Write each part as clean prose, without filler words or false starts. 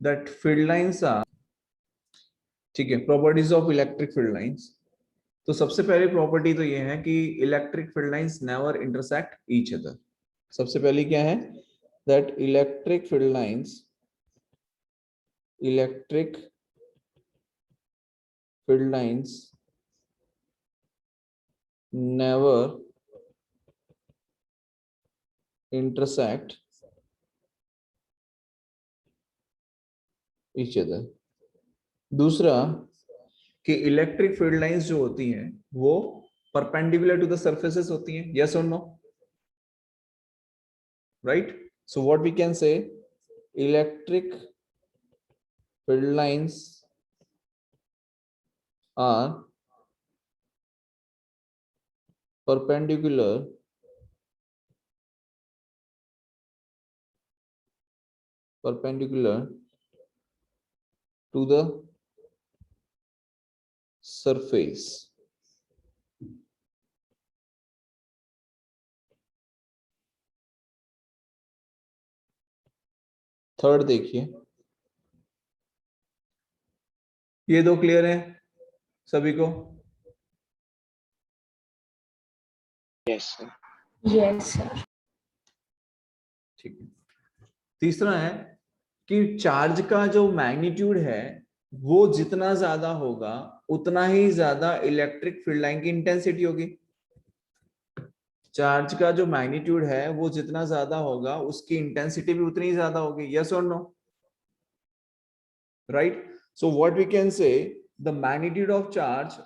that field lines are, ठीक है, properties of electric field lines. तो सबसे पहली प्रॉपर्टी तो ये है कि electric field lines never intersect each other. सबसे पहली क्या है, that electric field lines never intersect each other। दूसरा कि इलेक्ट्रिक फील्ड लाइंस जो होती हैं वो परपेंडिकुलर टू द सर्फेसेस होती हैं, यस और no, right. So what we can say, electric field lines are perpendicular to the surface। Third देखिए, ये दो क्लियर है सभी को? Yes sir. Yes sir. ठीक है। तीसरा है कि चार्ज का जो मैग्नीट्यूड है वो जितना ज्यादा होगा उतना ही ज्यादा इलेक्ट्रिक फील्ड लाइन की इंटेंसिटी होगी। चार्ज का जो मैग्नीट्यूड है वो जितना ज्यादा होगा उसकी इंटेंसिटी भी उतनी ही ज्यादा होगी, यस और no, right. So what we can say, the magnitude of charge,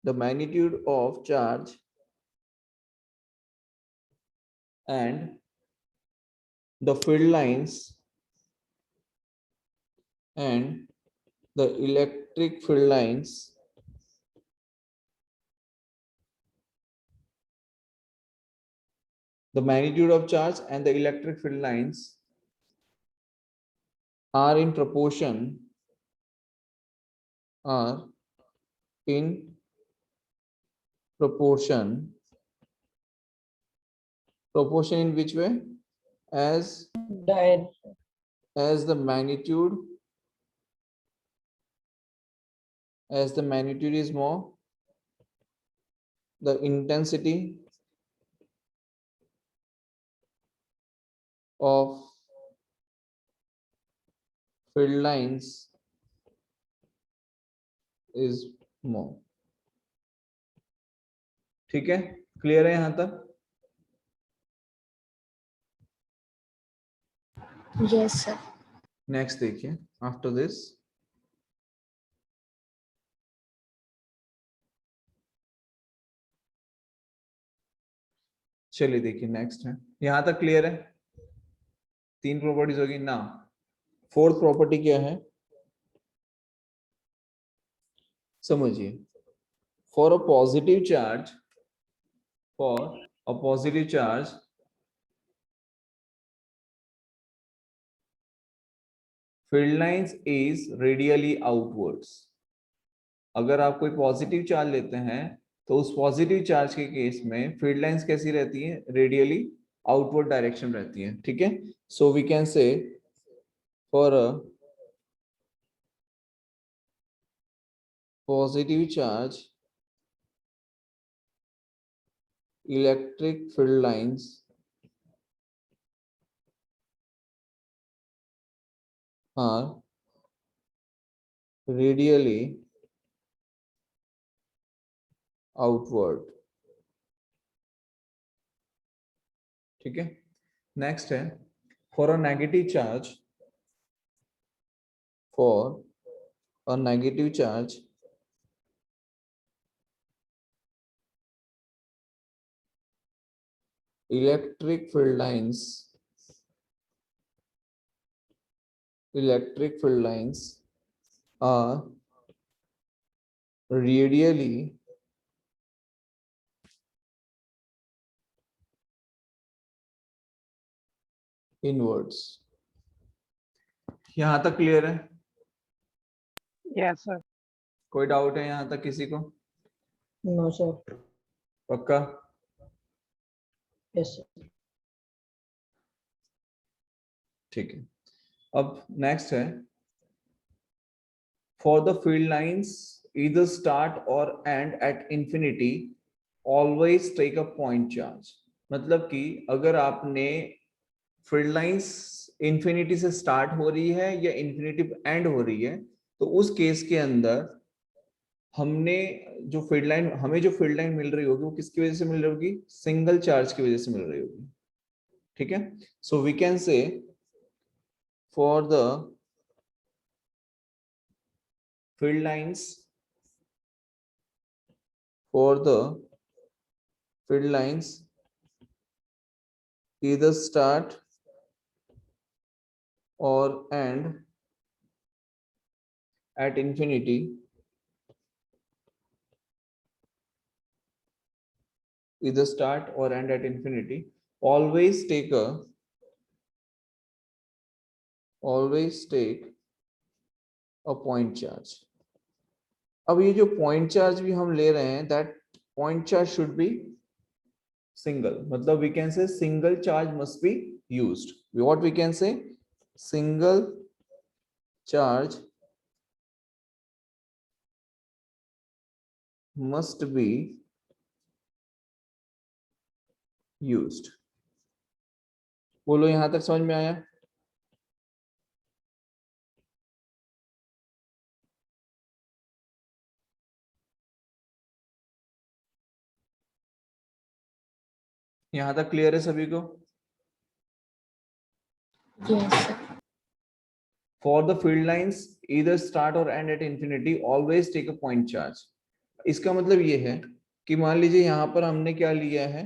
the magnitude of charge and the field lines and the electric field lines the magnitude of charge and the electric field lines are in proportion proportion in which way, as the magnitude is more, the intensity of field lines is more। ठीक है, clear है यहां तक? Yes sir. Next देखिए, after this चलिए देखिए next है, यहां तक क्लियर है? तीन प्रॉपर्टीज होगी ना। फोर्थ प्रॉपर्टी क्या है समझिए, for a positive charge field lines is radially outwards. अगर आप कोई पॉजिटिव चार्ज लेते हैं तो उस पॉजिटिव चार्ज के केस में फील्ड लाइंस कैसी रहती है, रेडियली आउटवर्ड डायरेक्शन रहती है, ठीक है। So we can say for a positive charge electric field lines are radially outward, ठीक है। नेक्स्ट है, for a negative charge electric field lines are radially inwards। यहां तक क्लियर है? Yes sir. कोई डाउट है यहां तक किसी को? No sir. पक्का? Yes, sir. ठीक है, अब नेक्स्ट है for the field lines either start or end at infinity always take a point charge। मतलब कि अगर आपने फील्ड लाइंस इंफिनिटी से स्टार्ट हो रही है या इंफिनिटी एंड हो रही है, तो उस केस के अंदर हमें जो फील्ड लाइन मिल रही होगी वो किसकी वजह से मिल रही होगी? सिंगल चार्ज की वजह से मिल रही होगी। ठीक है, so we can say for the field lines either start or end at infinity always take a point charge। अब ये जो पॉइंट चार्ज भी हम ले रहे हैं, that point charge should be single, मतलब we can say single charge must be used. What we can say? Single charge must be used. बोलो, यहां तक समझ में आया? यहां तक क्लियर है सभी को? Yes, sir. For the field lines either start or end at infinity always take a point charge। इसका मतलब ये है कि मान लीजिए यहाँ पर हमने क्या लिया है,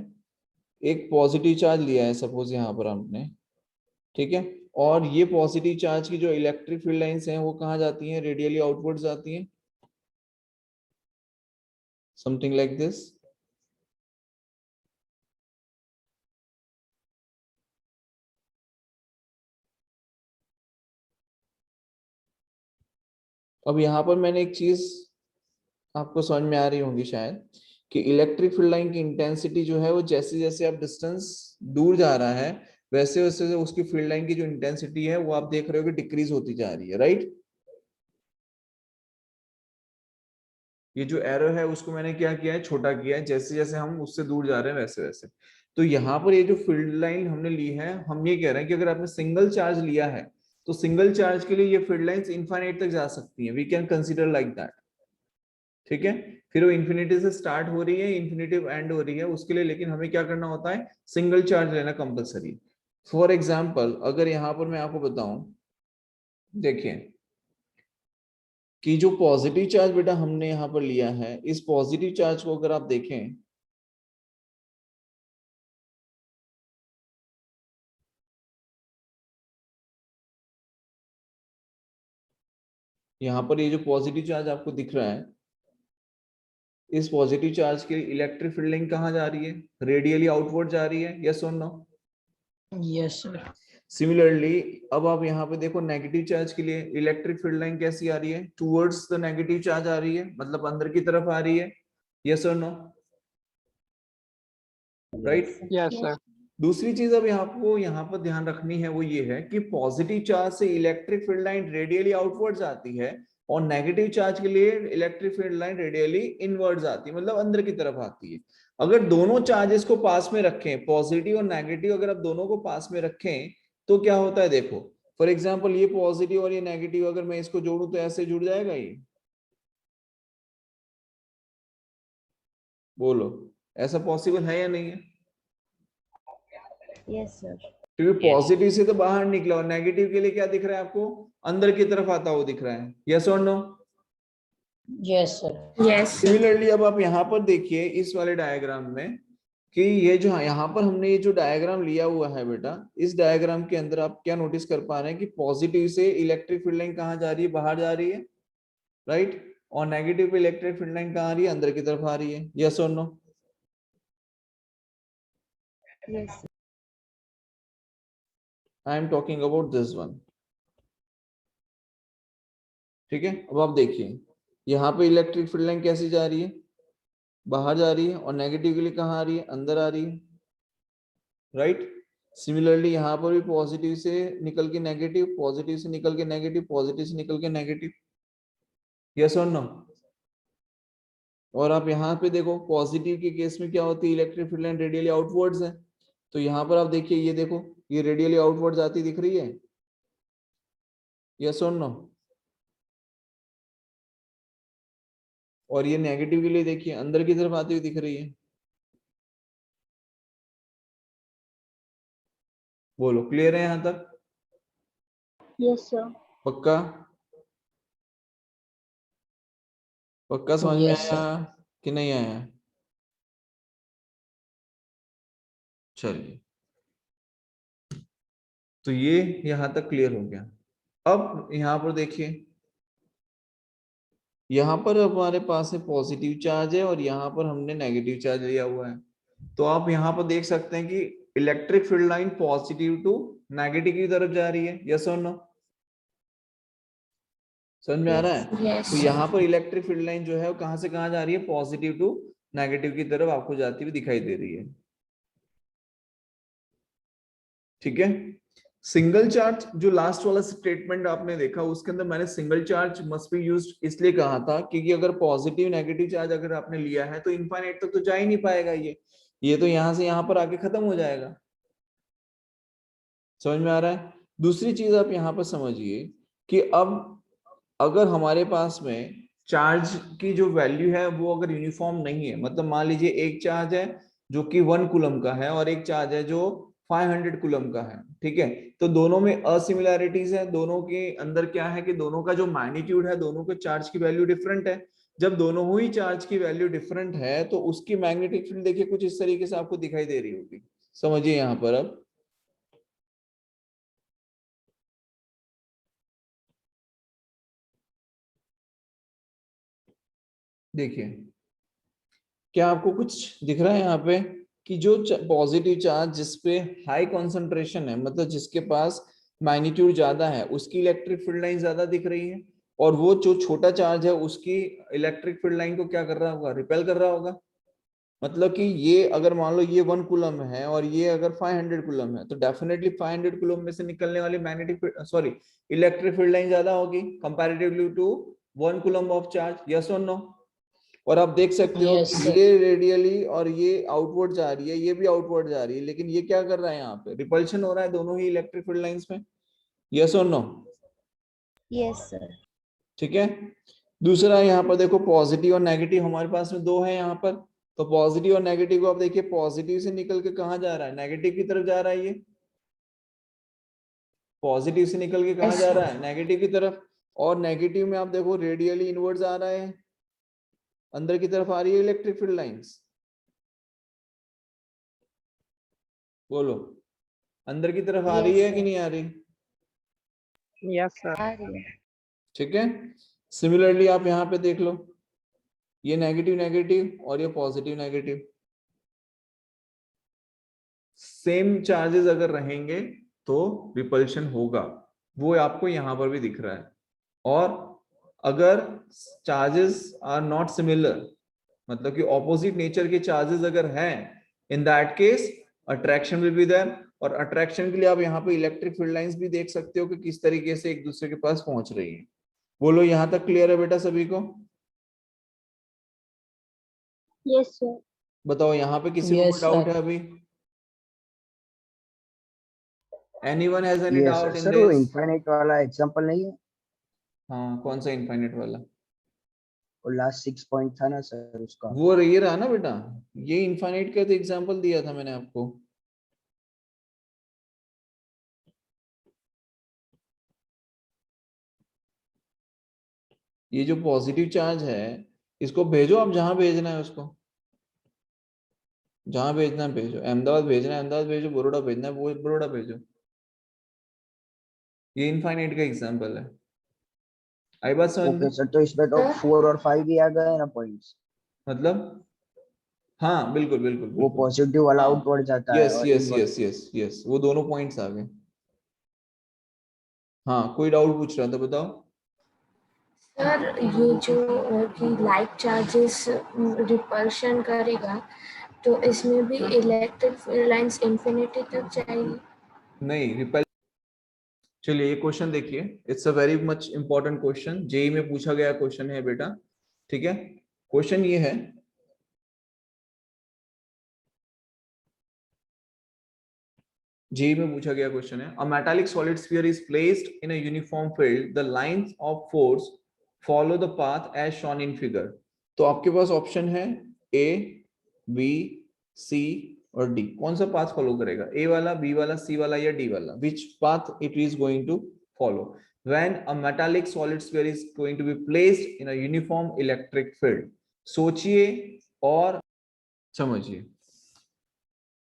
एक पॉजिटिव चार्ज लिया है सपोज यहाँ पर हमने, ठीक है, और ये पॉजिटिव चार्ज की जो इलेक्ट्रिक फील्ड लाइंस हैं वो कहाँ जाती हैं? रेडियली आउटवर्ड जाती हैं, समथिंग लाइक दिस। अब यहाँ पर मैंने एक चीज आपको समझ में आ रही होंगी शायद, कि इलेक्ट्रिक फील्ड लाइन की इंटेंसिटी जो है वो जैसे जैसे आप डिस्टेंस दूर जा रहा है वैसे वैसे उसकी फील्ड लाइन की जो इंटेंसिटी है वो आप देख रहे हो कि डिक्रीज होती जा रही है, राइट? ये जो एरो है उसको मैंने क्या किया है? छोटा किया है, जैसे जैसे हम उससे दूर जा रहे हैं वैसे वैसे। तो यहाँ पर ये जो फील्ड लाइन हमने ली है, हम ये कह रहे हैं कि अगर आपने सिंगल चार्ज लिया है तो सिंगल चार्ज के लिए ये फील्ड लाइंस इनफाइनाइट तक जा सकती हैं, we can consider like that. ठीक है, फिर वो इंफिनिटी से स्टार्ट हो रही है, इंफिनिटी एंड हो रही है, उसके लिए लेकिन हमें क्या करना होता है? सिंगल चार्ज लेना कंपलसरी। फॉर एग्जांपल अगर यहाँ पर मैं आपको बताऊं, देखिए कि जो पॉजिटिव चार्ज बेटा हमने यहाँ पर लिया है, इस पॉजिटिव चार्ज को अगर आप देखें, यहाँ पर ये जो पॉजिटिव चार्ज आपको दिख रहा है, इस पॉजिटिव चार्ज की इलेक्ट्रिक फील्ड लाइन कहाँ जा रही है? रेडियली आउटवर्ड जा रही है, यस और नो? Yes, sir. सिमिलरली अब आप यहाँ पे देखो नेगेटिव चार्ज के लिए इलेक्ट्रिक फील्ड लाइन कैसी आ रही है? टुवर्ड्स द नेगेटिव चार्ज आ रही है, मतलब अंदर की तरफ आ रही है, यस और नो? राइट? Yes, sir. दूसरी चीज अब आपको यहाँ पर ध्यान रखनी है वो ये है कि पॉजिटिव चार्ज से electric field line radially outward जाती है और नेगेटिव चार्ज के लिए electric field line radially inward आती है, मतलब अंदर की तरफ आती है। अगर दोनों चार्जेस को पास में रखें, पॉजिटिव और नेगेटिव अगर आप दोनों को पास में रखें तो क्या होता है? देखो फॉर एग्जाम्पल ये पॉजिटिव और ये नेगेटिव अगर मैं इसको जोड़ूं तो ऐसे जुड़ जाएगा ये? बोलो, ऐसा पॉसिबल है या नहीं है? Yes, sir. क्योंकि पॉजिटिव से तो बाहर निकला और नेगेटिव के लिए क्या दिख रहा है आपको? अंदर की तरफ आता हुआ दिख रहा है, यस और no? Yes, sir. Yes, sir. Similarly अब आप यहाँ पर देखिए इस वाले डायग्राम में कि ये जो यहाँ पर हमने ये जो डायग्राम लिया हुआ है बेटा, इस डायग्राम के अंदर आप क्या नोटिस कर पा रहे हैं कि पॉजिटिव से इलेक्ट्रिक फील्ड लाइन कहाँ जा रही है? बाहर जा रही है, राइट? और नेगेटिव पे इलेक्ट्रिक फील्ड लाइन कहाँ आ रही है? अंदर की तरफ आ रही है, यस और no? Yes, sir. I am talking about this one. ठीक है, अब आप देखिए यहाँ पे इलेक्ट्रिक फील्ड लाइन कैसी जा रही है? बाहर जा रही है, और नेगेटिव के लिए कहाँ आ रही है? अंदर आ रही है। राइट। सिमिलरली यहाँ पर भी पॉजिटिव से निकल के नेगेटिव, पॉजिटिव से निकल के नेगेटिव, पॉजिटिव से निकल के नेगेटिव, यस और नो। और आप यहाँ पे देखो पॉजिटिव के केस में क्या होती है, electric field line radially outwards है, तो यहाँ पर आप देखिए ये देखो ये रेडियली आउटवर्ड जाती दिख रही है, यस और नो। और ये नेगेटिव के लिए देखिए अंदर की तरफ आती हुई दिख रही है। बोलो क्लियर है यहाँ तक? Yes, sir. पक्का? पक्का समझ में Yes, sir. आया कि नहीं आया? चलिए, तो ये यहां तक क्लियर हो गया। अब यहाँ पर देखिए, यहाँ पर हमारे पास है पॉजिटिव चार्ज है और यहाँ पर हमने नेगेटिव चार्ज लिया हुआ है। तो आप यहाँ पर देख सकते हैं कि electric field line positive to negative की तरफ जा रही है, यस और नो। समझ में आ रहा है? Yes. तो यहाँ पर इलेक्ट्रिक फील्ड लाइन जो है वो कहां से कहां जा रही है, पॉजिटिव टू नेगेटिव की तरफ आपको जाती हुई दिखाई दे रही है। ठीक है। सिंगल चार्ज जो लास्ट वाला स्टेटमेंट आपने देखा उसके अंदर मैंने single charge must be used इसलिए कहा था क्योंकि अगर पॉजिटिव नेगेटिव चार्ज अगर आपने लिया है तो इनफाइनाइट तक तो जा ही नहीं पाएगा, ये तो यहां से यहां पर आके खत्म हो जाएगा। समझ में आ रहा है? दूसरी चीज आप यहाँ पर समझिए कि अब अगर हमारे पास में चार्ज की जो वैल्यू है वो अगर यूनिफॉर्म नहीं है, मतलब मान लीजिए एक चार्ज है जो कि 1 कूलम का है और एक चार्ज है जो 500 कूलम का है, ठीक है, तो दोनों में असिमिलैरिटीज है, दोनों के अंदर क्या है कि दोनों का जो मैग्नीट्यूड है, दोनों के चार्ज की वैल्यू डिफरेंट है। जब दोनों ही चार्ज की वैल्यू डिफरेंट है तो उसकी मैग्नेटिक फील्ड देखिए कुछ इस तरीके से आपको दिखाई दे रही होगी। समझिए यहाँ पर अब देखिए, क्या आपको कुछ दिख रहा है यहाँ पे कि जो पॉजिटिव चार्ज जिसपे हाई कॉन्सेंट्रेशन है, मतलब जिसके पास मैग्नीट्यूड ज्यादा है, उसकी इलेक्ट्रिक फील्ड लाइन ज्यादा दिख रही है, और वो जो छोटा चार्ज है उसकी इलेक्ट्रिक फील्ड लाइन को क्या कर रहा होगा, रिपेल कर रहा होगा। मतलब कि ये अगर मान लो ये 1 कूलम है और ये अगर 500 कूलम है तो डेफिनेटली 500 कूलम में से निकलने वाली मैग्नेटिक इलेक्ट्रिक फील्ड लाइन ज्यादा होगी comparatively to 1 coulomb of charge, yes और नो। और आप देख सकते हो Yes, sir. ये रेडियली और ये आउटवर्ड जा रही है, ये भी आउटवर्ड जा रही है, लेकिन ये क्या कर रहा है, यहाँ पे रिपल्शन हो रहा है दोनों ही इलेक्ट्रिक फील्ड लाइंस में, यस और नो। Yes, sir. ठीक है। दूसरा यहाँ पर देखो पॉजिटिव और नेगेटिव हमारे पास में दो है यहाँ पर, तो पॉजिटिव और नेगेटिव को आप देखिए पॉजिटिव से निकल के कहाँ जा रहा है, नेगेटिव की तरफ जा रहा है, ये पॉजिटिव से निकल के कहाँ जा रहा है, नेगेटिव की तरफ। और नेगेटिव में आप देखो रेडियली इनवर्ड्स आ रहा है, अंदर की तरफ आ रही है इलेक्ट्रिक फील्ड लाइंस। बोलो अंदर की तरफ आ रही है कि नहीं आ रही? Yes, sir. ठीक है। सिमिलरली आप यहाँ पे देख लो, ये नेगेटिव नेगेटिव और ये पॉजिटिव नेगेटिव, सेम चार्जेस अगर रहेंगे तो रिपल्शन होगा, वो आपको यहाँ पर भी दिख रहा है। और अगर चार्जेस आर नॉट सिमिलर, मतलब कि ऑपोजिट नेचर के चार्जेस अगर हैं, in that case attraction will be there. और अट्रैक्शन के लिए आप यहाँ पे इलेक्ट्रिक फील्ड लाइंस भी देख सकते हो कि किस तरीके से एक दूसरे के पास पहुंच रही है। बोलो यहाँ तक क्लियर है बेटा सभी को? Yes, sir. बताओ यहाँ पे किसी को Yes, कोई डाउट sir. है अभी? Anyone has any yes doubt in sir, वो दिस? इनफाइनाइट वाला एग्जांपल नहीं है, हाँ कौन सा इनफाइनाइट वाला? वो लास्ट 6 पॉइंट था ना सर उसका। वो ये रहा ना बेटा, ये इनफाइनाइट का तो एग्जांपल दिया था मैंने आपको। ये जो पॉजिटिव चार्ज है इसको भेजो, आप जहां भेजना है उसको, जहां भेजना है भेजो, अहमदाबाद भेजना है अहमदाबाद भेजो, बड़ौदा भेजना है वो बड़ौदा भेजो। ये इनफाइनाइट का एग्जांपल है, आई बात समझ में? ओके सर, तो इसमें तो 4 और 5 भी आ गए ना पॉइंट्स, मतलब हाँ बिल्कुल बिल्कुल वो बिल्कुल, पॉजिटिव वाला हाँ आउटवर्ड जाता है यस और yes inward. Yes yes yes, वो दोनों पॉइंट्स आ गए। हाँ कोई डाउट पूछ रहा था, बताओ। सर ये जो कि लाइक चार्जेस रिपल्शन करेगा तो इसमें भी इलेक्ट्रिक फील्ड लाइंस इंफिनिटी तक जाएगी? नहीं, रिपेल। चलिए ये क्वेश्चन देखिए, it's a very much important question, JEE में पूछा गया क्वेश्चन है बेटा। ठीक है, क्वेश्चन ये है, जेई में पूछा गया क्वेश्चन है, a metallic solid sphere is placed in a uniform field, the lines of force follow the path as shown in figure. तो आपके पास ऑप्शन है ए, बी, सी और डी। कौन सा पाथ फॉलो करेगा, ए वाला, बी वाला, सी वाला या डी वाला? Which path it is going to follow when a metallic solid sphere is going to be placed in a uniform electric field? सोचिए और समझिए।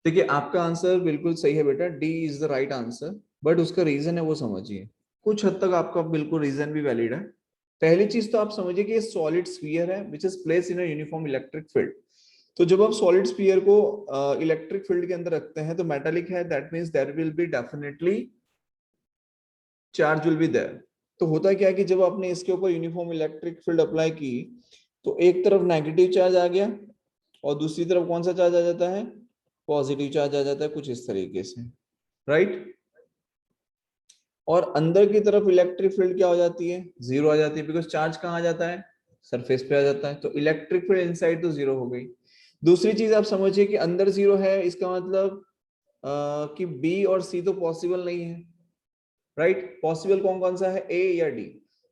देखिए आपका आंसर बिल्कुल सही है बेटा, D is the right answer, but उसका रीजन है वो समझिए। कुछ हद तक आपका बिल्कुल रीजन भी वैलिड है। पहली चीज तो आप समझिए कि ये सॉलिड स्फीयर है which is placed in a uniform electric field. तो जब आप सॉलिड स्फीयर को इलेक्ट्रिक फील्ड के अंदर रखते हैं तो मेटालिक है, that means there will be definitely charge will be there. तो होता क्या है कि जब आपने इसके ऊपर यूनिफॉर्म इलेक्ट्रिक फील्ड अप्लाई की तो एक तरफ नेगेटिव चार्ज आ गया और दूसरी तरफ कौन सा चार्ज आ जाता है, पॉजिटिव चार्ज आ जाता है, कुछ इस तरीके से, राइट। और अंदर की तरफ इलेक्ट्रिक फील्ड क्या हो जाती है, जीरो आ जाती है, बिकॉज चार्ज कहाँ आ जाता है, सरफेस पे आ जाता है। तो इलेक्ट्रिक फील्ड इनसाइड तो जीरो हो गई। दूसरी चीज आप समझिए कि अंदर जीरो है, इसका मतलब कि बी और सी तो पॉसिबल नहीं है, राइट। पॉसिबल कौन कौन सा है, ए या डी।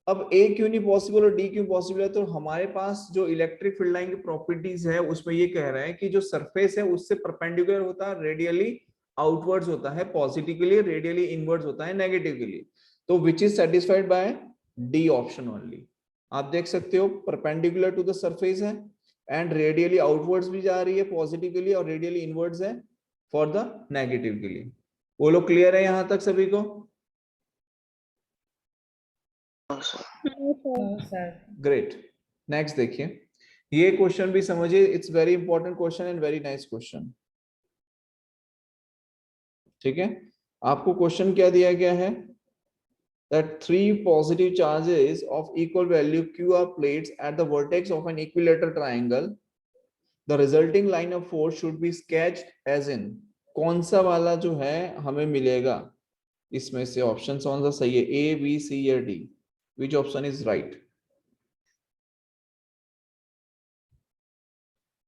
अब ए क्यों नहीं पॉसिबल और डी क्यों पॉसिबल है, तो हमारे पास जो इलेक्ट्रिक फील्ड लाइन की प्रॉपर्टीज है उसमें ये कह रहा है कि जो सरफेस है उससे परपेंडिकुलर होता है, रेडियली आउटवर्ड्स होता है पॉजिटिव के लिए, रेडियली इनवर्ड्स होता है नेगेटिव के लिए। तो विच is satisfied bye D option only. आप देख सकते हो परपेंडिकुलर टू द सरफेस है एंड रेडियली आउटवर्ड्स भी जा रही है पॉजिटिव के लिए और रेडियली इनवर्ड्स है फॉर द नेगेटिव के लिए। वो लोग क्लियर है यहां तक सभी को? ग्रेट। नेक्स्ट देखिए, ये क्वेश्चन भी समझिए, it's very important question and very nice question. ठीक है, आपको क्वेश्चन क्या दिया गया है, that three positive charges of equal value q are placed at the vertex of an equilateral triangle. The resulting line of force should be sketched as in, कौन सा वाला जो है हमें मिलेगा इसमें से, ऑप्शन कौन सा सही है, ए, बी, सी या D? Which option is right?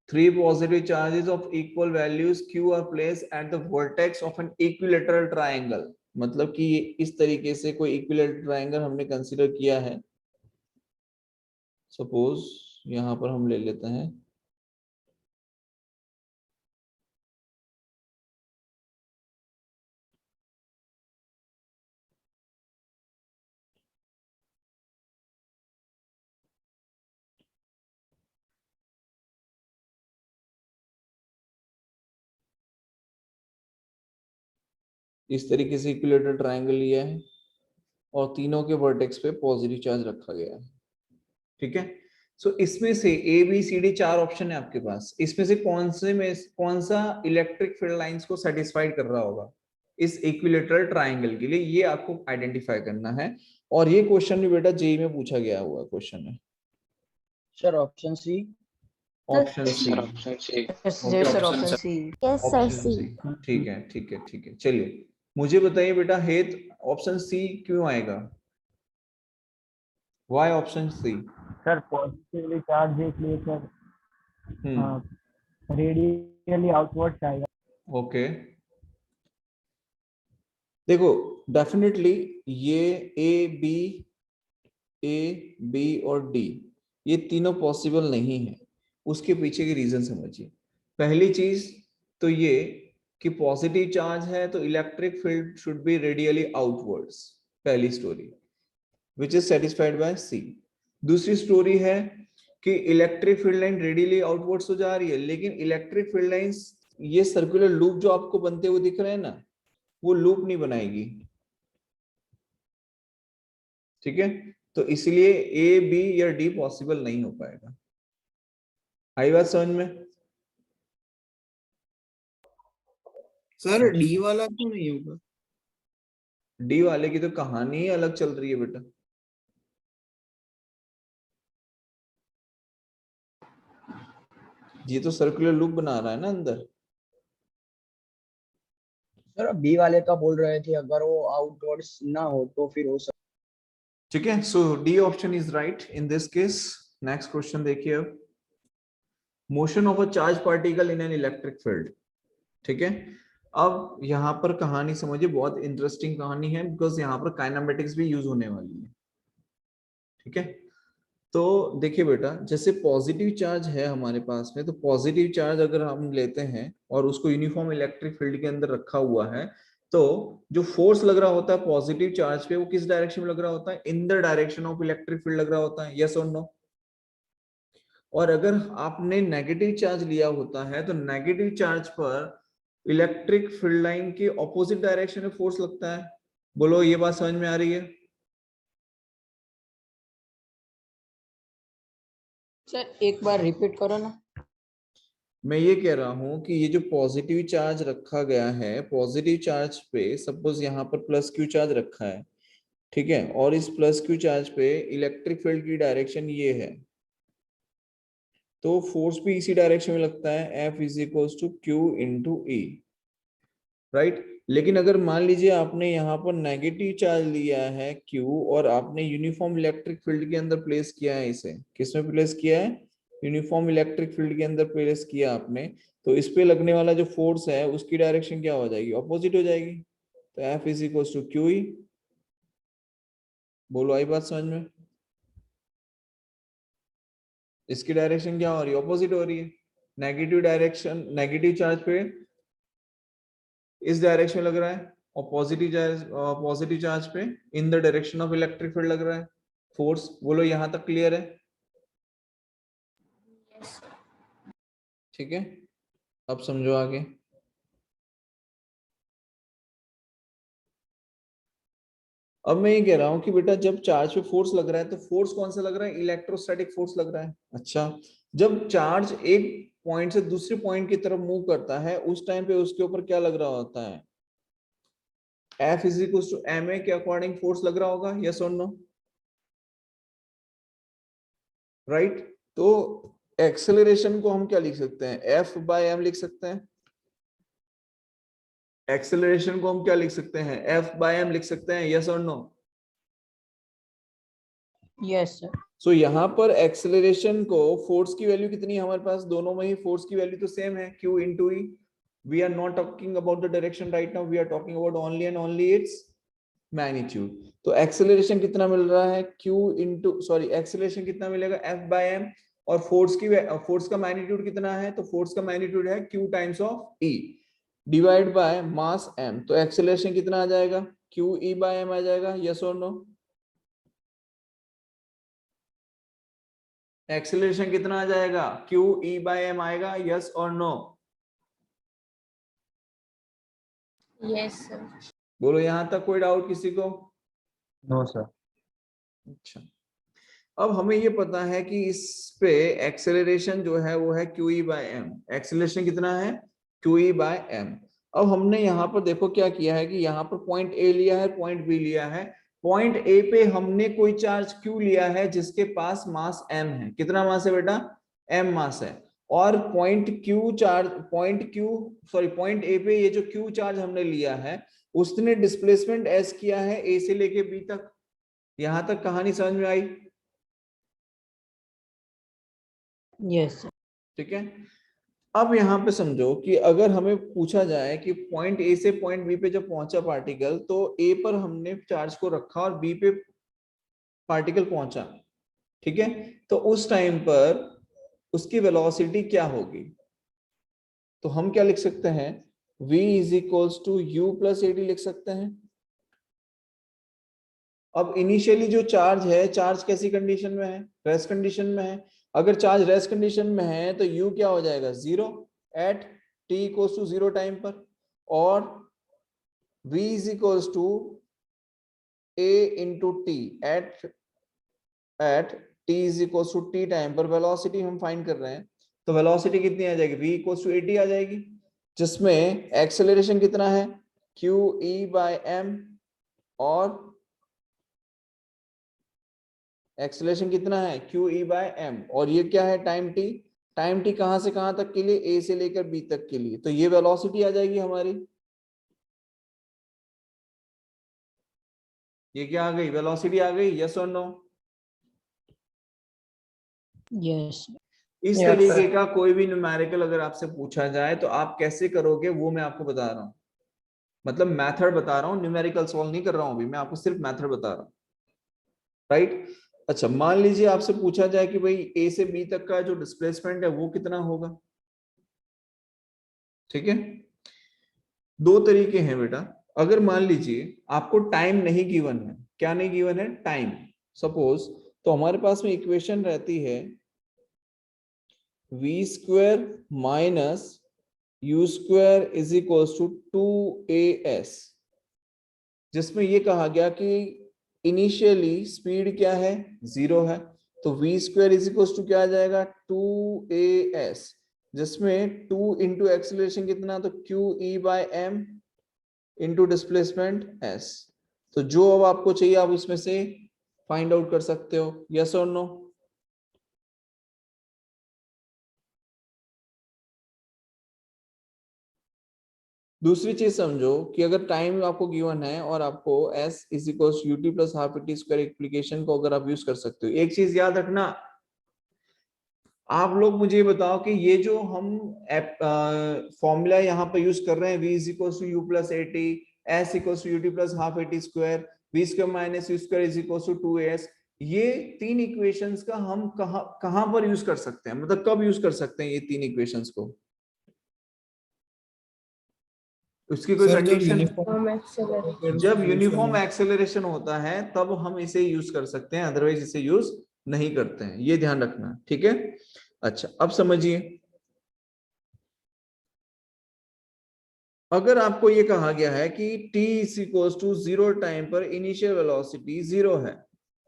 Three positive charges of equal values q are placed at the vertex of an equilateral triangle. मतलब कि इस तरीके से कोई इक्विलेटरल ट्रायंगल हमने कंसीडर किया है। सपोज यहां पर हम ले लेते हैं, इस तरीके से इक्विलेटरल ट्रायंगल लिया है और तीनों के वर्टेक्स पे पॉजिटिव चार्ज रखा गया है। ठीक है, सो इसमें से ए, बी, सी, डी चार ऑप्शन है आपके पास, इसमें से कौन सा इलेक्ट्रिक फील्ड लाइंस को सेटिस्फाइड कर रहा होगा इस इक्विलेटरल ट्रायंगल के लिए, ये आपको आइडेंटिफाई करना है। और ये क्वेश्चन भी बेटा जेई में पूछा गया हुआ क्वेश्चन है। Sir option C. Option C, Yes, yes, sir. Option C. Yes sir, option C. C, ठीक है ठीक है ठीक है। चलिए मुझे बताइए बेटा हेत, ऑप्शन सी क्यों आएगा, why option C? Sir positively charge है इसलिए सर हम्म, रेडियली आउटवर्ड आएगा। ओके। देखो डेफिनेटली ये ए बी और डी ये तीनों पॉसिबल नहीं है। उसके पीछे की रीजन समझिए। पहली चीज तो ये कि पॉजिटिव चार्ज है तो electric field should be radially outwards, पहली story which is satisfied by C. दूसरी स्टोरी है कि electric field line radially outwards तो जा रही है लेकिन इलेक्ट्रिक फील्ड लाइंस ये सर्कुलर लूप जो आपको बनते हुए दिख रहे हैं ना, वो लूप नहीं बनाएगी। ठीक है, तो इसलिए ए, बी या डी पॉसिबल नहीं हो पाएगा। आई बात समझ में? सर डी वाला क्यों नहीं होगा? डी वाले की तो कहानी ही अलग चल रही है बेटा। ये तो सर्कुलर लूप बना रहा है ना अंदर। सर बी वाले का बोल रहे थे अगर वो आउटवर्ड्स ना हो तो फिर हो सकता। ठीक है, so D option is right in this case. Next question देखिए अब, motion of a charge particle in an electric field. ठीक है, अब यहाँ पर कहानी समझिए, बहुत इंटरेस्टिंग कहानी है, बिकॉज यहाँ पर काइनेमेटिक्स भी यूज होने वाली है। ठीक है, तो देखिए बेटा, जैसे पॉजिटिव चार्ज है हमारे पास में, तो पॉजिटिव चार्ज अगर हम लेते हैं और उसको यूनिफॉर्म इलेक्ट्रिक फील्ड के अंदर रखा हुआ है, तो जो फोर्स लग रहा होता है पॉजिटिव चार्ज पे, वो किस डायरेक्शन में लग रहा होता है? इन the direction of electric field लग रहा होता है, यस और नो। और अगर आपने नेगेटिव चार्ज लिया होता है, तो नेगेटिव चार्ज पर इलेक्ट्रिक फील्ड लाइन के ऑपोजिट डायरेक्शन में फोर्स लगता है। बोलो, ये बात समझ में आ रही है? सर एक बार रिपीट करो ना। मैं ये कह रहा हूं कि ये जो पॉजिटिव चार्ज रखा गया है, पॉजिटिव चार्ज पे सपोज यहाँ पर प्लस क्यू चार्ज रखा है, ठीक है, और इस प्लस क्यू चार्ज पे इलेक्ट्रिक फील्ड की डायरेक्शन ये है, तो फोर्स भी इसी डायरेक्शन में लगता है, F is equals to Q into E, right. लेकिन अगर मान लीजिए आपने यहाँ पर नेगेटिव चार्ज लिया है Q, और आपने यूनिफॉर्म इलेक्ट्रिक फील्ड के अंदर प्लेस किया है, इसे किसमें प्लेस किया है? यूनिफॉर्म इलेक्ट्रिक फील्ड के अंदर प्लेस किया आपने, तो इस पे लगने वाला जो फोर्स है उसकी डायरेक्शन क्या हो जाएगी? ऑपोजिट हो जाएगी। तो F is equals to Q E. बोलो, आई बात समझ में? इसकी डायरेक्शन क्या हो रही है? ऑपोजिट हो रही है। नेगेटिव डायरेक्शन, नेगेटिव चार्ज पे इस डायरेक्शन में लग रहा है, और पॉजिटिव चार्ज पे इन the direction of electric field लग रहा है फोर्स। बोलो, यहां तक क्लियर है? Yes. ठीक है, अब समझो आगे। अब मैं ये कह रहा हूं कि बेटा, जब चार्ज पे फोर्स लग रहा है, तो फोर्स कौन सा लग रहा है? इलेक्ट्रोस्टैटिक फोर्स लग रहा है। अच्छा, जब चार्ज एक पॉइंट से दूसरे पॉइंट की तरफ मूव करता है, उस टाइम पे उसके ऊपर क्या लग रहा होता है? F is equal to ma के अकॉर्डिंग फोर्स लग रहा होगा, यस और नो? राइट। तो एक्सेलरेशन को हम क्या लिख सकते हैं? F बाय एम लिख सकते हैं। एक्सेलरेशन को हम क्या लिख सकते हैं? F बाय एम लिख सकते हैं, यस और नो? Yes sir. सो यहाँ पर एक्सेलरेशन को, फोर्स की वैल्यू कितनी है हमारे पास? दोनों में ही फोर्स की वैल्यू तो सेम है, Q into E. We are not talking about the direction right now, we are talking about only and only its magnitude. तो एक्सेलरेशन कितना मिल रहा है? एक्सेलरेशन कितना मिलेगा? F by M. और फोर्स का मैग्नीट्यूड कितना है? तो फोर्स का मैग्नीट्यूड है Q times of E divide by mass m। तो एक्सेलरेशन कितना आ जाएगा? Q E बाय m आ जाएगा, यस और नो? एक्सेलरेशन कितना आ जाएगा? Q E बाय m आएगा, यस और नो? Yes, sir. बोलो, यहां तक कोई डाउट किसी को? No sir. अच्छा, अब हमें ये पता है कि इस पे एक्सेलरेशन जो है वो है Q E by m। Acceleration कितना है? Q E by m। अब हमने यहाँ पर देखो क्या किया है कि यहाँ पर पॉइंट A लिया है, पॉइंट B लिया है। पॉइंट A पे हमने कोई चार्ज Q लिया है जिसके पास मास m है। कितना मास है बेटा? m मास है। और पॉइंट A पे ये जो Q चार्ज हमने लिया है, उसने डिस्प्लेसमेंट S किया है A से लेके B तक। यहां तक कहानी समझ में आई? Yes sir. ठीक है, अब यहाँ पे समझो कि अगर हमें पूछा जाए कि पॉइंट ए से पॉइंट बी पे जब पहुंचा पार्टिकल, तो ए पर हमने चार्ज को रखा और बी पे पार्टिकल पहुंचा, ठीक है, तो उस टाइम पर उसकी वेलोसिटी क्या होगी? तो हम क्या लिख सकते हैं? v is equals to U plus at लिख सकते हैं। अब इनिशियली जो चार्ज है, चार्ज कैसी कंडीशन में है? रेस्ट कंडीशन में है। अगर चार्ज रेस्ट कंडीशन में है तो u क्या हो जाएगा? 0 at t equals to 0 time पर, और v is equals to a into T at t is equals to t time पर। वेलोसिटी हम फाइंड कर रहे हैं, तो वेलोसिटी कितनी आ जाएगी? v इक्वल्स टू at आ जाएगी, जिसमें एक्सेलरेशन कितना है? q e बाय m, और एक्सेलरेशन कितना है? Q E बाय m, और ये क्या है? Time t। टाइम टी कहां से कहां तक के लिए, ए से लेकर बी तक के लिए, तो ये वेलोसिटी आ जाएगी हमारी। ये क्या आ गई, वेलोसिटी आ गई, यस और नो? यस इस तरीके का कोई भी न्यूमेरिकल अगर आपसे पूछा जाए तो आप कैसे करोगे वो मैं आपको बता रहा हूं, मतलब मेथड बता रहा हूं, न्यूमेरिकल सॉल्व नहीं कर रहा हूं अभी, मैं आपको सिर्फ मेथड बता रहा हूं, राइट। अच्छा, मान लीजिए आपसे पूछा जाए कि भाई ए से बी तक का जो डिस्प्लेसमेंट है वो कितना होगा, ठीक है। दो तरीके हैं बेटा, अगर मान लीजिए आपको टाइम नहीं गिवन है, क्या नहीं गिवन है, टाइम, सपोज, तो हमारे पास में इक्वेशन रहती है v square minus u square is equals to 2as, जिसमें ये कहा गया कि इनिशियली स्पीड क्या है, 0 है, तो v square is equals to क्या आ जाएगा, 2as, जिसमें 2 इंटू एक्सीलरेशन कितना, तो QE/m इंटू डिस्प्लेसमेंट s। तो जो अब आपको चाहिए आप उसमें से फाइंड आउट कर सकते हो, यस और नो? दूसरी चीज समझो कि अगर टाइम आपको गिवन है और आपको s is equals ut plus half T square application को अगर आप यूज कर सकते हो, एक चीज याद रखना, आप लोग मुझे बताओ कि ये जो हम फॉर्मूला यहाँ पे यूज कर रहे हैं, v is equals to u plus at, s equals to ut plus half at square, v square minus u square is equals to 2as, ये तीन इक्वेशंस का हम कहां पर यूज कर सकते हैं, मतलब कब यूज कर सकते हैं ये तीन इक्वेशंस को, उसकी कोई सर जब कंडीशन? यूनिफॉर्म जब यूनिफॉर्म एक्सेलरेशन होता है तब हम इसे यूज कर सकते हैं, अदरवाइज इसे यूज नहीं करते हैं, ये ध्यान रखना, ठीक है। अच्छा, अब समझिए, अगर आपको ये कहा गया है कि t is equals to 0 time पर इनिशियल वेलोसिटी 0 है,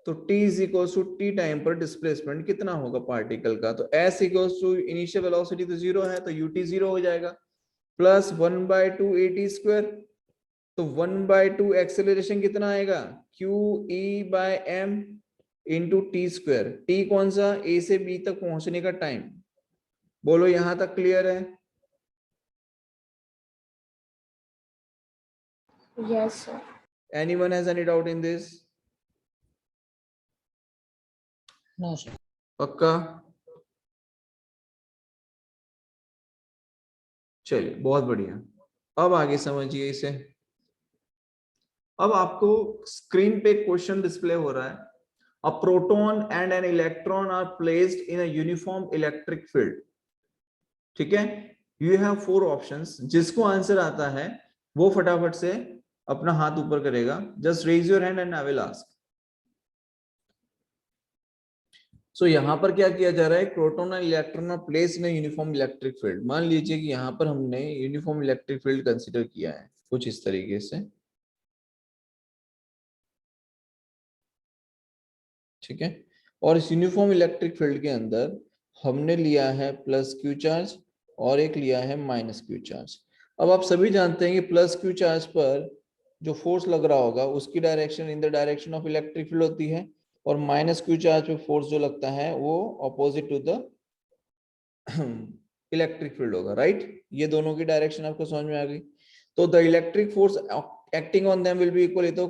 तो t is equals to t time पर डिस्प्लेसमेंट कितना होगा पार्टिकल का, तो s equals to initial velocity तो 0 है, तो ut 0 हो जाएगा, प्लस 1/2 at स्क्वायर, तो 1/2 एक्सेलरेशन कितना आएगा, QE/m into T square, T कौन सा, ए से बी तक पहुंचने का टाइम, बोलो यहां तक क्लियर है? Yes, sir. Anyone has any doubt in this? No sir. पक्का? चलिए बहुत बढ़िया, अब आगे समझिए इसे। अब आपको स्क्रीन पे क्वेश्चन डिस्प्ले हो रहा है, a proton and an electron are placed in a uniform electric field, ठीक है। यू हैव 4 ऑप्शंस, जिसको आंसर आता है वो फटाफट से अपना हाथ ऊपर करेगा, just raise your hand and I will ask. So यहाँ पर क्या किया जा रहा है, प्रोटॉन और electron are placed in a uniform electric field. मान लीजिए कि यहाँ पर हमने यूनिफॉर्म इलेक्ट्रिक फील्ड कंसीडर किया है कुछ इस तरीके से, ठीक है, और इस यूनिफॉर्म इलेक्ट्रिक फील्ड के अंदर हमने लिया है प्लस क्यू चार्ज और एक लिया है माइनस क्यू चार्ज। अब आप सभी जानते हैं कि प्लस क्यू चार्ज पर जो फोर्स लग रहा होगा उसकी direction in the direction of electric field होती है, और माइनस क्यू चार्ज पे फोर्स जो लगता है वो opposite to the electric field होगा, राइट। ये दोनों की डायरेक्शन आपको समझ में आ गई, तो the electric force acting on them will be equal, ये तो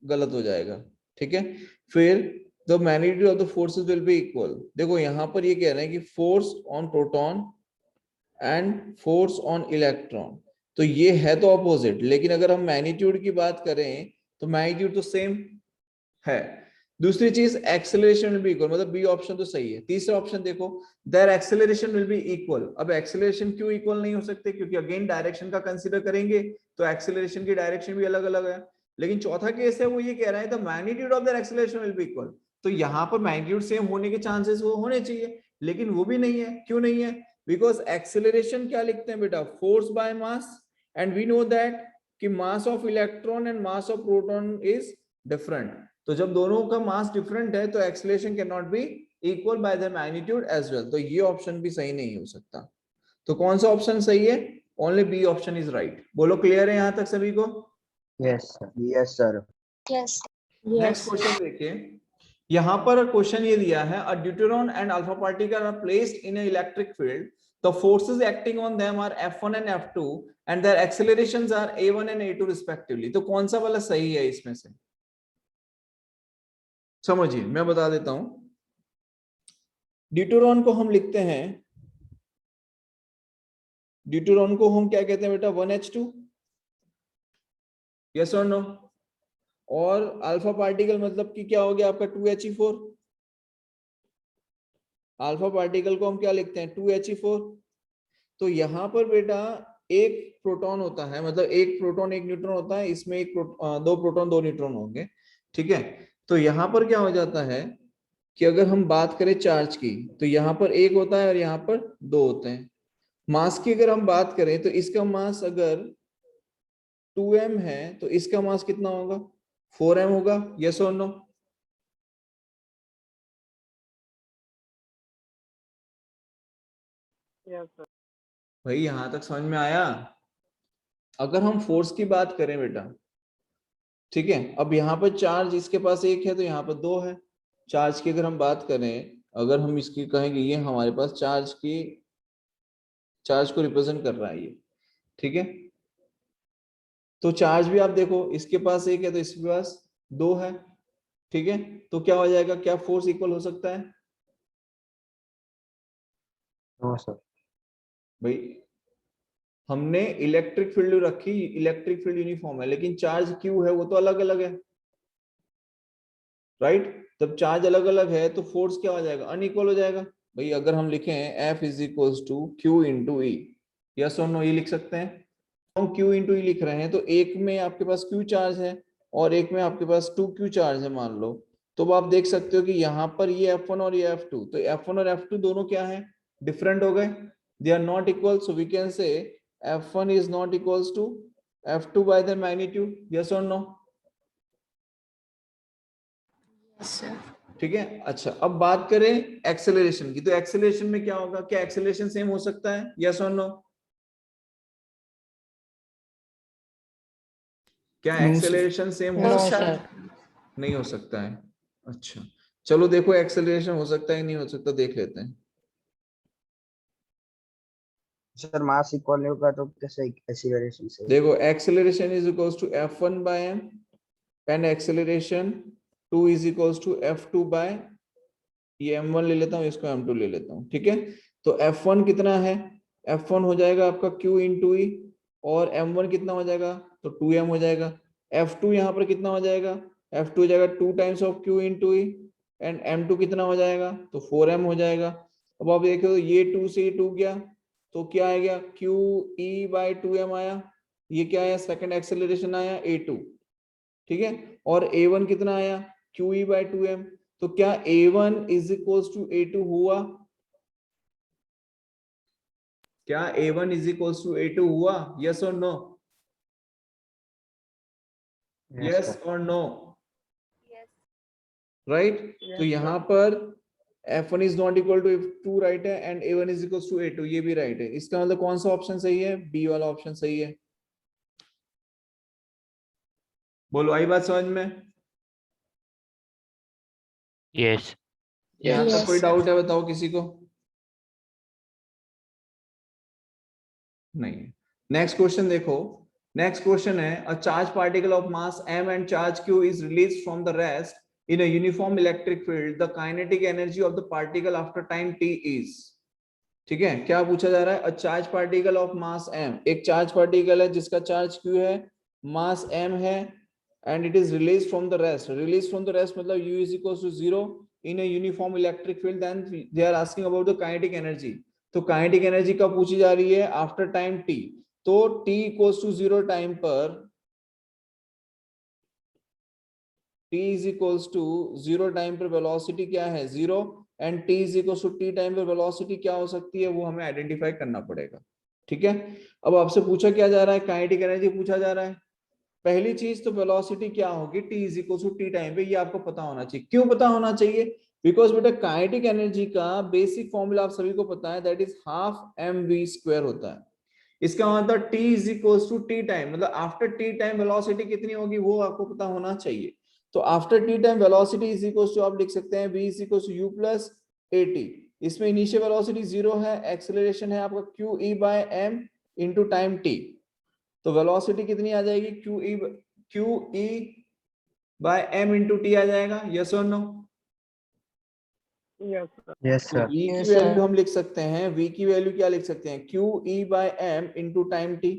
गलत हो जाएगा, ठीक है। फिर the magnitude of the forces will be equal, देखो यहाँ पर ये कह रहे हैं कि force on proton and force on electron, तो ये है तो ऑपोजिट, लेकिन अगर हम मैग्नीट्यूड की बात करें तो मैग्नीट्यूड तो सेम है। दूसरी चीज एक्सेलरेशन विल बी इक्वल, मतलब बी ऑप्शन तो सही है। तीसरा ऑप्शन देखो, there acceleration will be equal. अब एक्सेलरेशन क्यों इक्वल नहीं हो सकते, क्योंकि अगेन डायरेक्शन का कंसीडर करेंगे तो एक्सेलरेशन की डायरेक्शन भी अलग अलग है। लेकिन चौथा केस है वो ये कह रहा है the magnitude of their acceleration will be equal, तो यहाँ पर मैग्नीट्यूड सेम होने के चांसेस वो होने चाहिए, लेकिन वो भी नहीं है। क्यों नहीं है, बिकॉज एक्सेलरेशन क्या लिखते हैं बेटा, force by mass, and we know that कि mass of electron and mass of proton is different, तो जब दोनों का मास डिफरेंट है तो acceleration can not be equal by the magnitude as well, तो ये ऑप्शन भी सही नहीं हो सकता। तो कौन सा ऑप्शन सही है, only B option is right. बोलो क्लियर है यहां तक सभी को? Yes sir. Yes. Next Yes. Question देखिए, यहां पर क्वेश्चन ये दिया है, a deuteron and alpha particle are placed in a electric field, the forces acting on them are F1 and F2 and their accelerations are A1 and A2 respectively. तो कौन सा वाला सही है इसमें से? समझिए, मैं बता देता हूं। ड्यूटेरॉन को हम लिखते हैं, ड्यूटेरॉन को हम क्या कहते हैं बेटा? 1H2, यस और नो? और अल्फा पार्टिकल मतलब कि क्या हो गया आपका? 2He4। अल्फा पार्टिकल को हम क्या लिखते हैं? 2He4। तो यहां पर बेटा एक प्रोटॉन होता है, मतलब एक प्रोटॉन एक न्यूट्रॉन होता है, इसमें दो प्रोटॉन दो न्यूट्रॉन होंगे, ठीक है। तो यहां पर क्या हो जाता है कि अगर हम बात करें चार्ज की, तो यहाँ पर एक होता है और यहाँ पर दो होते हैं। मास की अगर हम बात करें तो इसका मास अगर 2m है तो इसका मास कितना होगा? 4m होगा, यस और नो? Yes sir. भाई यहां तक समझ में आया? अगर हम फोर्स की बात करें बेटा, ठीक है, अब यहाँ पर चार्ज इसके पास एक है तो यहाँ पर दो है। चार्ज की अगर हम बात करें, अगर हम इसकी कहेंगे ये हमारे पास चार्ज को रिप्रेजेंट कर रहा है ये, ठीक है। तो चार्ज भी आप देखो, इसके पास एक है तो इसके पास दो है, ठीक है। तो क्या हो जाएगा? क्या फोर्स इक्वल हो सकता है? हाँ सर। भाई हमने इलेक्ट्रिक फील्ड रखी, इलेक्ट्रिक फील्ड यूनिफॉर्म है, लेकिन चार्ज क्यू है वो तो अलग अलग है, राइट? तब चार्ज अलग अलग है तो फोर्स क्या हो जाएगा? अनइक्वल हो जाएगा। भाई अगर हम लिखें F is equal to Q into E, yes और नो? ये लिख सकते हैं। हम Q इंटू ई लिख रहे हैं तो एक में आपके पास Q चार्ज है और एक में आपके पास 2Q चार्ज है मान लो। तो आप देख सकते हो कि यहाँ पर ये F1 और ये F2, तो F1 और F2 दोनों क्या है? डिफरेंट हो गए, they are not equal. So we can say F1 is not equals to F2 by the magnitude, yes और नो? Yes, sir. ठीक है। अच्छा, अब बात करें एक्सेलरेशन की, तो एक्सेलरेशन में क्या होगा? क्या एक्सेलरेशन सेम हो सकता है, यस और नो? क्या No, sir. एक्सेलरेशन सेम हो No, सकता है? sir. नहीं हो सकता है। अच्छा चलो देखो, एक्सेलरेशन हो सकता है नहीं हो सकता, देख लेते हैं। सर मास इक्वल नहीं होगा तो कैसे एक्सीलरेशन से? देखो acceleration is equals to F1 by m and acceleration 2 is equals to F2 by, ये m1 ले लेता हूँ, इसको m2 ले लेता हूँ, ठीक है। तो F1 कितना है? F1 हो जाएगा आपका Q इंटू ई, और m1 कितना हो जाएगा? तो 2m हो जाएगा। F2 यहाँ पर कितना हो जाएगा? F2 हो जाएगा 2 times of Q into E, and m2 कितना हो जाएगा? तो 4m हो जाएगा। अब आप देखो ये 2 से 2 गया तो क्या आएगा? Q e बाय 2m आया, ये क्या आया? सेकंड एक्सेलरेशन आया A2, ठीक है। और A1 कितना आया? Q e by 2m। तो क्या A1 is equals to A2 हुआ? क्या A1 is equals to A2 हुआ, यस और नो? यस और नो? राइट। तो यहाँ पर F1 is not equal to F2 right है, and A1 is equal to A2 ये भी राइट है। इसका मतलब कौन सा ऑप्शन सही है? बी वाला ऑप्शन सही है। बोलो, आई बात समझ में? यस। यहाँ Yes, तक कोई sir. डाउट है बताओ किसी को? नहीं। नेक्स्ट क्वेश्चन देखो, नेक्स्ट क्वेश्चन है, a charge particle of mass m and charge q is released from the rest in a uniform electric field, the kinetic energy of the particle after time t is, ठीक है। क्या पूछा जा रहा है? A charge particle of mass m, एक charge particle है जिसका चार्ज q है, मास m है, and it is release from the rest. Release from the rest मतलब u is equal to 0 in a uniform electric field, then they are asking about the kinetic energy। तो kinetic energy कब पूछी जा रही है? After time t। तो t equals to 0 time पर, t is equals to 0 time पर velocity क्या है? 0, and t is equals to t time पर वेलोसिटी क्या हो सकती है? वो हमें आइडेंटिफाई करना पड़ेगा, ठीक है। अब आपसे पूछा क्या जा रहा है? काइनेटिक एनर्जी पूछा जा रहा है। पहली चीज तो वेलोसिटी क्या होगी? t is equals to t time पे, ये आपको पता होना चाहिए। क्यों पता होना चाहिए? बिकॉज बेटा काइनेटिक एनर्जी का बेसिक फॉर्मूला आप सभी को पता है, दैट इज हाफ mv² होता है। इसका मतलब t is equals to t time, मतलब आफ्टर t टाइम वेलोसिटी कितनी होगी वो आपको पता होना चाहिए। तो after T time velocity is equal to आप लिख सकते हैं v is equal to u plus at। इसमें इनिशियल वेलोसिटी 0 है, एक्सेलरेशन है आपका qe by m into time t। तो वेलोसिटी कितनी आ जाएगी, qe by m into t आ जाएगा, यस और नो? Yes sir. यस तो सर। v की Yes, वैल्यू sir. हम लिख सकते हैं, v की वैल्यू क्या लिख सकते हैं, qe by m into time t।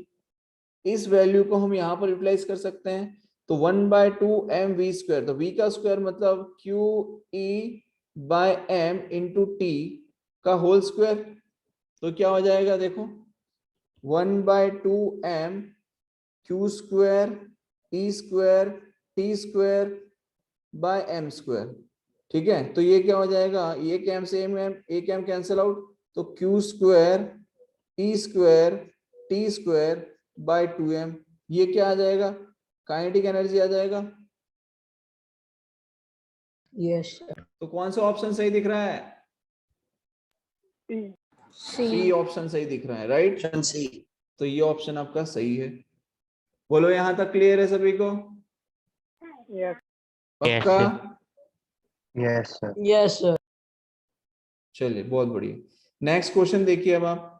इस वैल्यू को हम यहाँ पर यूटिलाइज कर सकते हैं। तो 1/2 mv स्क्वायर, तो v का स्क्वायर मतलब qe by m into t का होल स्क्वायर। तो क्या हो जाएगा देखो, 1/2 m q square e square t square by m square. ठीक है, तो ये क्या हो जाएगा, ये कैम से एक m कैंसिल आउट, तो q square e square t square bye 2m। ये क्या आ जाएगा, काइनेटिक एनर्जी आ जाएगा। Yes, sir. तो कौन सा ऑप्शन सही दिख रहा है, सी C. ऑप्शन सही दिख रहा है, राइट? Option C. तो ये ऑप्शन आपका सही है। बोलो यहां तक क्लियर है सभी को? यस। पक्का? Yes sir. Yes, sir. चलिए बहुत बढ़िया। नेक्स्ट क्वेश्चन देखिए अब आप।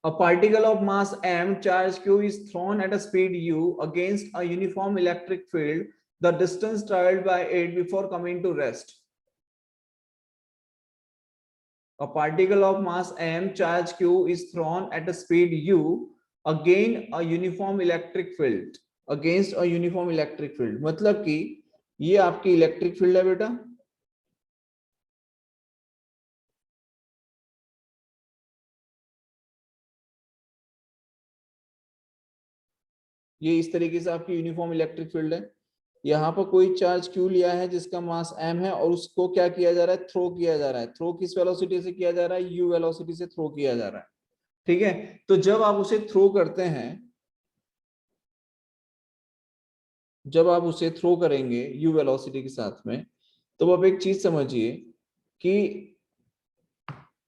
A particle of mass m charge q is thrown at a speed u against a uniform electric field. The distance traveled by it before coming to rest. A particle of mass m charge q is thrown at a speed u against a uniform electric field. Against a uniform electric field मतलब कि ये आपकी electric field है बेटा। ये इस तरीके से आपकी यूनिफॉर्म इलेक्ट्रिक फील्ड है। यहाँ पर कोई चार्ज क्यू लिया है जिसका मास m है और उसको क्या किया जा रहा है, थ्रो किया जा रहा है। थ्रो किस वेलोसिटी से किया जा रहा है, u वेलोसिटी से थ्रो किया जा रहा है। ठीक है, तो जब आप उसे थ्रो करते हैं, जब आप उसे थ्रो करेंगे u वेलोसिटी के साथ में, तो आप एक चीज समझिए कि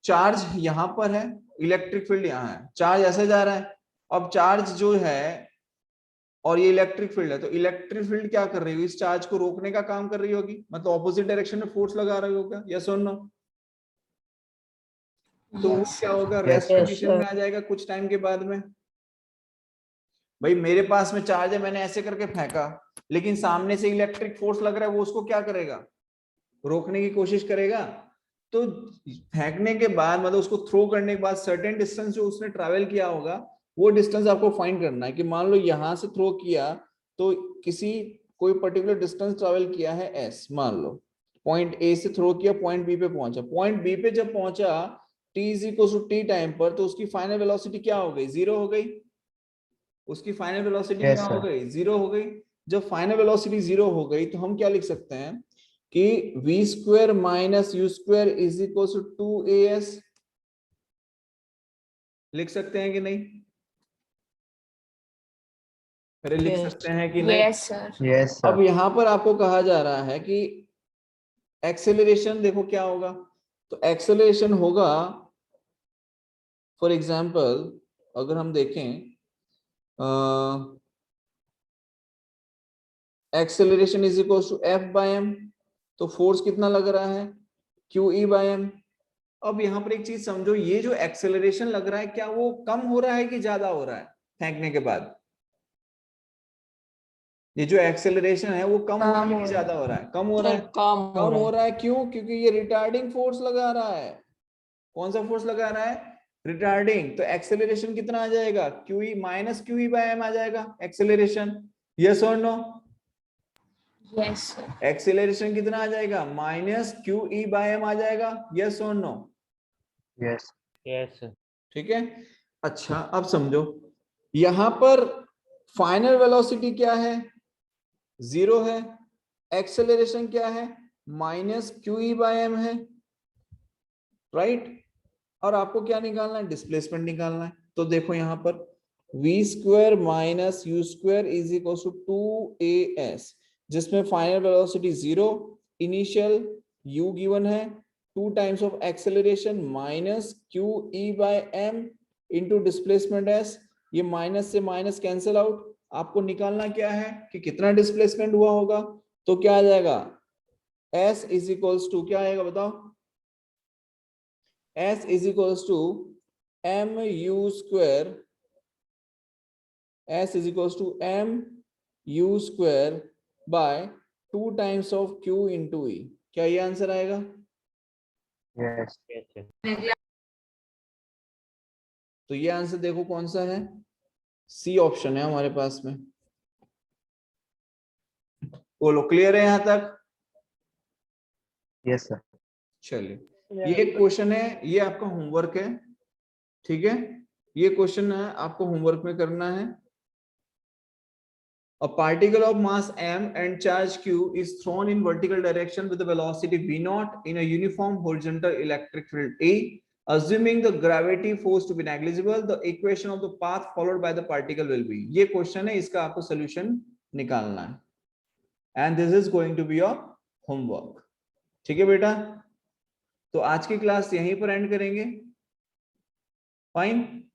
चार्ज यहां पर है, इलेक्ट्रिक फील्ड यहां है, चार्ज ऐसे जा रहा है। अब चार्ज जो है और ये इलेक्ट्रिक फील्ड है, तो इलेक्ट्रिक फील्ड क्या कर रही होगी, इस चार्ज को रोकने का काम कर रही होगी, मतलब ऑपोजिट डायरेक्शन में फोर्स लगा रही होगा, यस और नो? तो वो Yes, क्या sir. होगा, Yes, रेस्ट sir. कंडीशन में आ जाएगा कुछ टाइम के बाद में। भाई मेरे पास में चार्ज है, मैंने ऐसे करके फेंका, लेकिन सामने से इलेक्ट्रिक फोर्स लग रहा है, वो उसको क्या करेगा, रोकने की कोशिश करेगा। तो फेंकने के बाद मतलब उसको थ्रो करने के बाद सर्टेन डिस्टेंस जो उसने ट्रैवल किया होगा, वो डिस्टेंस आपको फाइंड करना है। कि मान लो यहां से थ्रो किया तो किसी कोई पर्टिकुलर डिस्टेंस ट्रैवल किया है s, मान लो पॉइंट a से थ्रो किया, पॉइंट b पे पहुंचा। पॉइंट b पे जब पहुंचा t is equal to t time पर, तो उसकी फाइनल वेलोसिटी क्या हो गई, 0 हो गई। उसकी फाइनल वेलोसिटी Yes, क्या हो sir. गई, 0 हो गई। जब फाइनल वेलोसिटी 0 हो गई तो हम क्या लिख सकते हैं कि v square minus u square is equal to 2as। लिख सकते हैं कि नहीं, अरे लिख Yes. सकते हैं कि नहीं? Yes, sir. यस अब सर। यहां पर आपको कहा जा रहा है कि एक्सेलरेशन देखो क्या होगा। तो एक्सेलरेशन होगा, फॉर एग्जांपल अगर हम देखें acceleration is equal to f by m, तो फोर्स कितना लग रहा है, qe बाय m। अब यहाँ पर एक चीज समझो, ये जो एक्सेलरेशन लग रहा है क्या वो कम हो रहा है कि ज्यादा हो रहा है फेंकने के बाद? ये जो एक्सेलरेशन है वो कम हो रहा है कि ज्यादा हो रहा है? कम हो रहा है। Sir, काम हो कम रहा हो है. रहा है क्यों, क्योंकि ये रिटार्डिंग फोर्स लगा रहा है। कौन सा फोर्स लगा रहा है, रिटार्डिंग। तो एक्सेलरेशन कितना आ जाएगा, QE minus QE by m आ जाएगा एक्सेलरेशन, यस और नो? Yes, sir. एक्सेलरेशन कितना आ जाएगा, माइनस QE बाय m आ जाएगा, यस और नो? यस। यस। ठीक है, अच्छा अब समझो, यहां पर फाइनल वेलोसिटी क्या है, 0 है। एक्सेलरेशन क्या है, माइनस QE बाय m है, राइट। और आपको क्या निकालना है, डिस्प्लेसमेंट निकालना है। तो देखो यहां पर v square minus u square is equal to 2as, जिसमें final velocity 0, initial u given है, 2 times of acceleration minus QE by m into displacement s। ये माइनस से माइनस कैंसिल आउट, आपको निकालना क्या है कि कितना डिस्प्लेसमेंट हुआ होगा, तो क्या आ जाएगा, S इज इक्वल्स टू क्या आएगा बताओ, S is equals to M U square, S is equals to M U square by 2 times of Q into E। क्या ये आंसर आएगा? Yes. तो ये आंसर देखो कौन सा है, सी ऑप्शन है हमारे पास में। बोलो क्लियर है यहां तक? Yes, sir. चलिए ये एक क्वेश्चन है, ये आपका होमवर्क है, ठीक है, ये क्वेश्चन है आपको होमवर्क में करना है। A particle of mass m and charge q is thrown in vertical direction with a velocity v naught in a uniform horizontal electric field A. Assuming the gravity force to be negligible, the equation of the path followed by the particle will be। ये question है, इसका आपको solution निकालना है, and this is going to be your homework। ठीक है बेटा, तो आज की क्लास यहीं पर एंड करेंगे। फाइन।